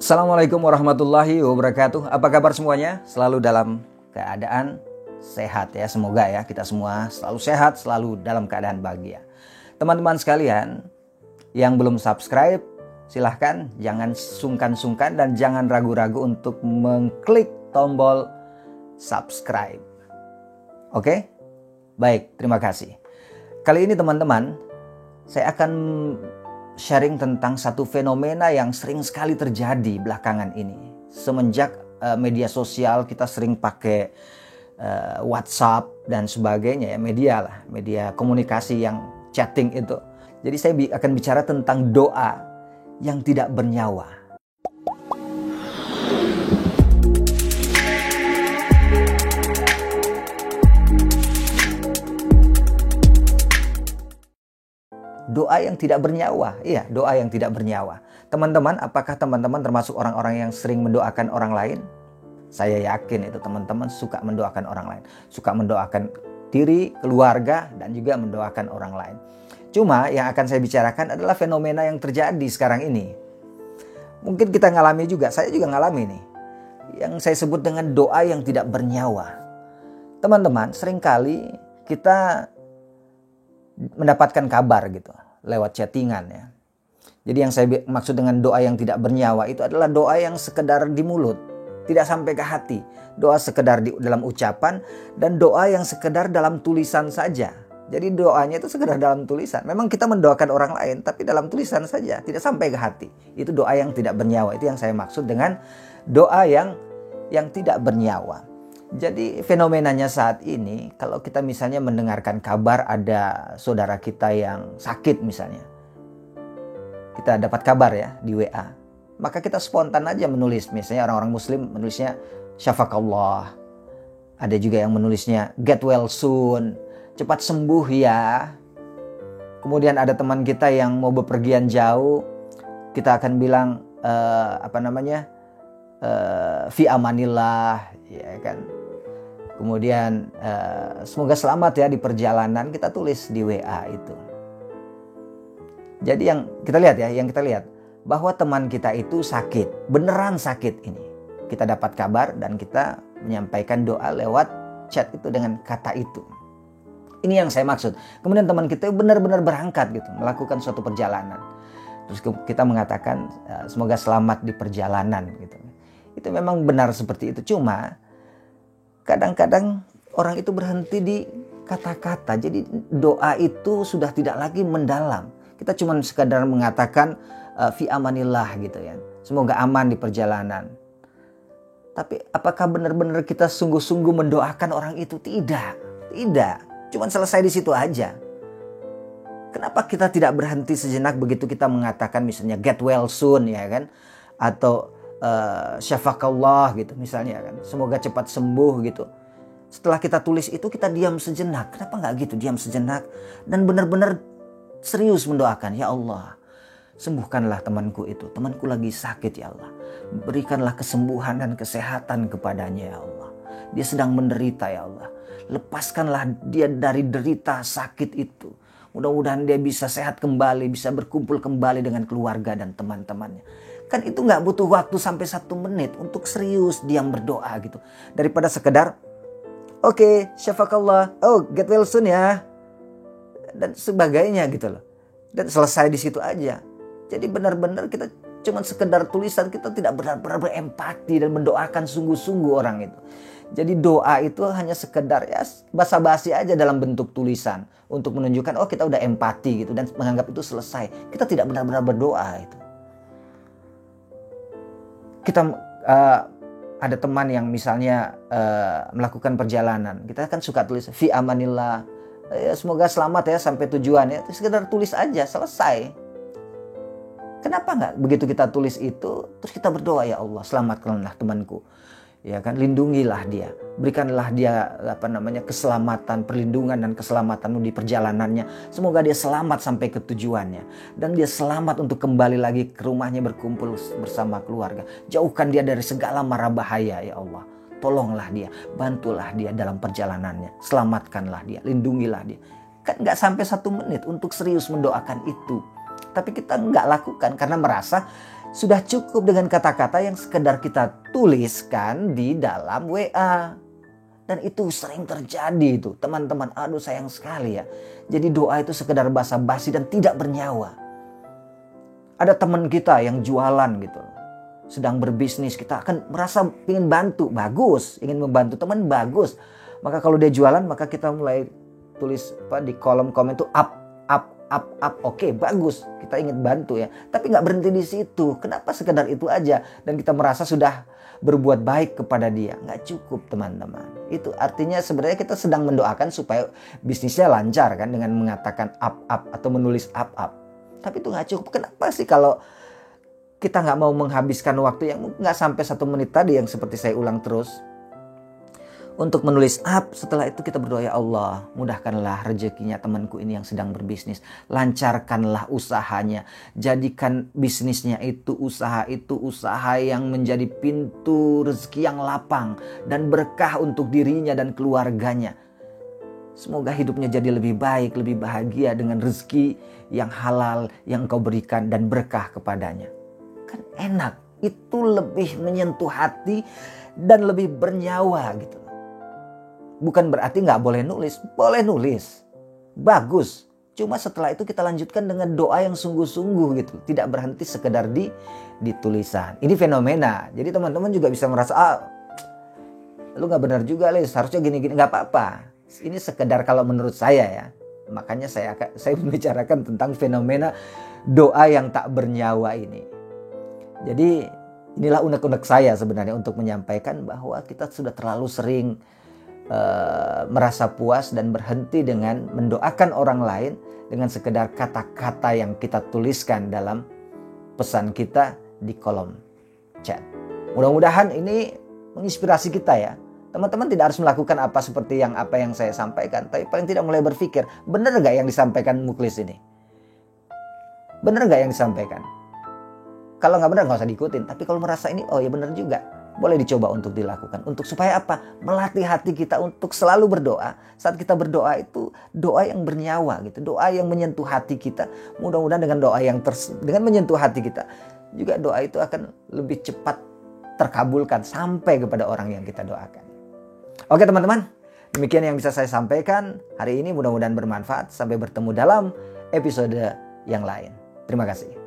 Assalamualaikum warahmatullahi wabarakatuh. Apa kabar semuanya? Selalu dalam keadaan sehat ya. Semoga ya kita semua selalu sehat, selalu dalam keadaan bahagia. Teman-teman sekalian yang belum subscribe, silahkan jangan sungkan-sungkan dan jangan ragu-ragu untuk mengklik tombol subscribe. Oke? Baik, terima kasih. Kali ini teman-teman, saya akan sharing tentang satu fenomena yang sering sekali terjadi belakangan ini. Semenjak media sosial kita sering pakai WhatsApp dan sebagainya ya, media komunikasi yang chatting itu. Jadi saya akan bicara tentang doa yang tidak bernyawa. Doa yang tidak bernyawa. Iya, doa yang tidak bernyawa. Teman-teman, apakah teman-teman termasuk orang-orang yang sering mendoakan orang lain? Saya yakin itu teman-teman suka mendoakan orang lain. Suka mendoakan diri, keluarga, dan juga mendoakan orang lain. Cuma yang akan saya bicarakan adalah fenomena yang terjadi sekarang ini. Mungkin kita ngalami juga, saya juga ngalami nih. Yang saya sebut dengan doa yang tidak bernyawa. Teman-teman, seringkali kita mendapatkan kabar gitu lewat chattingan ya. Jadi yang saya maksud dengan doa yang tidak bernyawa itu adalah doa yang sekedar di mulut, tidak sampai ke hati. Doa sekedar dalam ucapan dan doa yang sekedar dalam tulisan saja. Jadi doanya itu sekedar dalam tulisan. Memang kita mendoakan orang lain tapi dalam tulisan saja, tidak sampai ke hati. Itu doa yang tidak bernyawa. Itu yang saya maksud dengan doa yang tidak bernyawa. Jadi fenomenanya saat ini, kalau kita misalnya mendengarkan kabar ada saudara kita yang sakit misalnya. Kita dapat kabar ya di WA. Maka kita spontan aja menulis. Misalnya orang-orang muslim menulisnya syafakallah. Ada juga yang menulisnya get well soon. Cepat sembuh ya. Kemudian ada teman kita yang mau bepergian jauh. Kita akan bilang fi amanillah ya kan. Kemudian semoga selamat ya di perjalanan, kita tulis di WA itu. Jadi yang kita lihat bahwa teman kita itu sakit, beneran sakit ini. Kita dapat kabar dan kita menyampaikan doa lewat chat itu dengan kata itu. Ini yang saya maksud. Kemudian teman kita benar-benar berangkat gitu, melakukan suatu perjalanan. Terus kita mengatakan semoga selamat di perjalanan gitu. Itu memang benar seperti itu. Cuma kadang-kadang orang itu berhenti di kata-kata. Jadi doa itu sudah tidak lagi mendalam. Kita cuma sekadar mengatakan fi amanillah gitu ya. Semoga aman di perjalanan. Tapi apakah benar-benar kita sungguh-sungguh mendoakan orang itu? Tidak. Cuma selesai di situ aja. Kenapa kita tidak berhenti sejenak begitu kita mengatakan misalnya get well soon ya kan? Atau syafakallah gitu misalnya kan, semoga cepat sembuh gitu. Setelah kita tulis itu kita diam sejenak. Kenapa nggak gitu, diam sejenak dan benar-benar serius mendoakan, ya Allah sembuhkanlah temanku itu, temanku lagi sakit ya Allah, berikanlah kesembuhan dan kesehatan kepadanya ya Allah, dia sedang menderita ya Allah, lepaskanlah dia dari derita sakit itu, mudah-mudahan dia bisa sehat kembali, bisa berkumpul kembali dengan keluarga dan teman-temannya. Kan itu gak butuh waktu sampai 1 menit untuk serius diam berdoa gitu. Daripada sekedar oke, syafakallah, get well soon ya. Dan sebagainya gitu loh. Dan selesai di situ aja. Jadi benar-benar kita cuma sekedar tulisan, kita tidak benar-benar berempati dan mendoakan sungguh-sungguh orang itu. Jadi doa itu hanya sekedar ya basa-basi aja dalam bentuk tulisan. Untuk menunjukkan kita udah empati gitu dan menganggap itu selesai. Kita tidak benar-benar berdoa itu. Kita ada teman yang misalnya melakukan perjalanan, kita kan suka tulis fi amanillah, semoga selamat ya sampai tujuan ya, sekedar tulis aja selesai. Kenapa nggak begitu kita tulis itu terus kita berdoa, ya Allah selamatkanlah temanku ya kan, lindungilah dia, berikanlah dia keselamatan, perlindungan dan keselamatanmu di perjalanannya, semoga dia selamat sampai ke tujuannya dan dia selamat untuk kembali lagi ke rumahnya berkumpul bersama keluarga, jauhkan dia dari segala mara bahaya ya Allah, tolonglah dia, bantulah dia dalam perjalanannya, selamatkanlah dia, lindungilah dia. Kan nggak sampai 1 menit untuk serius mendoakan itu, tapi kita nggak lakukan karena merasa Sudah cukup dengan kata-kata yang sekedar kita tuliskan di dalam WA. Dan itu sering terjadi itu, teman-teman. Aduh, sayang sekali ya. Jadi doa itu sekedar basa-basi dan tidak bernyawa. Ada teman kita yang jualan gitu, sedang berbisnis, kita akan merasa ingin bantu, bagus, ingin membantu teman, bagus. Maka kalau dia jualan, maka kita mulai tulis di kolom komen tuh up. Oke, bagus, kita ingin bantu ya. Tapi nggak berhenti di situ. Kenapa sekedar itu aja? Dan kita merasa sudah berbuat baik kepada dia. Nggak cukup, teman-teman. Itu artinya sebenarnya kita sedang mendoakan supaya bisnisnya lancar kan, dengan mengatakan up atau menulis up. Tapi itu nggak cukup. Kenapa sih kalau kita nggak mau menghabiskan waktu yang nggak sampai 1 menit tadi yang seperti saya ulang terus untuk menulis up? Setelah itu kita berdoa, ya Allah, mudahkanlah rezekinya temanku ini yang sedang berbisnis. Lancarkanlah usahanya. Jadikan bisnisnya itu usaha yang menjadi pintu rezeki yang lapang dan berkah untuk dirinya dan keluarganya. Semoga hidupnya jadi lebih baik, lebih bahagia dengan rezeki yang halal yang Engkau berikan dan berkah kepadanya. Kan enak, itu lebih menyentuh hati dan lebih bernyawa gitu. Bukan berarti nggak boleh nulis, boleh nulis, bagus. Cuma setelah itu kita lanjutkan dengan doa yang sungguh-sungguh gitu, tidak berhenti sekedar di tulisan. Ini fenomena, jadi teman-teman juga bisa merasa, lu nggak benar juga, Les, harusnya gini-gini, nggak apa-apa. Ini sekedar kalau menurut saya ya, makanya saya membicarakan tentang fenomena doa yang tak bernyawa ini. Jadi inilah unek-unek saya sebenarnya untuk menyampaikan bahwa kita sudah terlalu sering merasa puas dan berhenti dengan mendoakan orang lain dengan sekedar kata-kata yang kita tuliskan dalam pesan kita di kolom chat. Mudah-mudahan ini menginspirasi kita ya. Teman-teman tidak harus melakukan apa yang saya sampaikan, tapi paling tidak mulai berpikir, benar gak yang disampaikan Muklis ini? Benar gak yang disampaikan? Kalau nggak benar nggak usah diikutin. Tapi kalau merasa ini, oh ya benar juga, boleh dicoba untuk dilakukan. Untuk supaya apa? Melatih hati kita untuk selalu berdoa. Saat kita berdoa itu doa yang bernyawa gitu, doa yang menyentuh hati kita. Mudah-mudahan dengan doa yang dengan menyentuh hati kita, juga doa itu akan lebih cepat terkabulkan sampai kepada orang yang kita doakan. Oke teman-teman, demikian yang bisa saya sampaikan hari ini. Mudah-mudahan bermanfaat. Sampai bertemu dalam episode yang lain. Terima kasih.